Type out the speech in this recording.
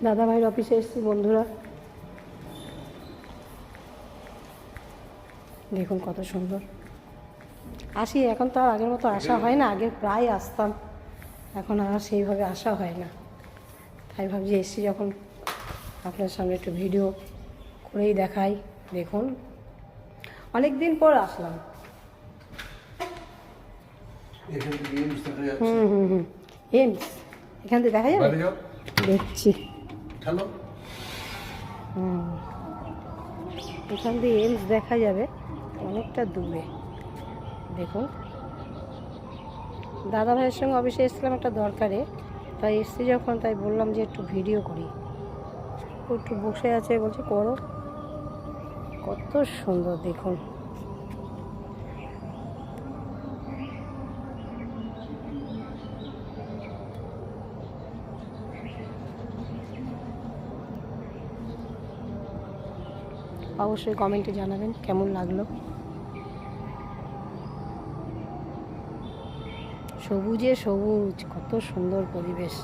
দাদা ভাইয়ের অফিসে এসেছি বন্ধুরা, দেখুন কত সুন্দর। আসি, এখন তো আর আগের মতো আসা হয় না, আগে প্রায় আসতাম, এখন আর সেইভাবে আসা হয় না। তাই ভাবছি এসছি যখন আপনার সামনে একটু ভিডিও করেই দেখাই। দেখুন অনেক দিন পর আসলাম। এমস এখান থেকে দেখা যাবে, দেখছি। এখান দিয়ে এমস দেখা যাবে, অনেকটা দূরে। দেখুন দাদা ভাইয়ের সঙ্গে অফিসে এসেছিলাম একটা দরকারে, তাই এসছি যখন, তাই বললাম যে একটু ভিডিও করি। একটু বসে আছে, বলছে করো। কত সুন্দর দেখুন। অবশ্যই কমেন্টে জানাবেন কেমন লাগলো। সবুজে সবুজ, কত সুন্দর পরিবেশ।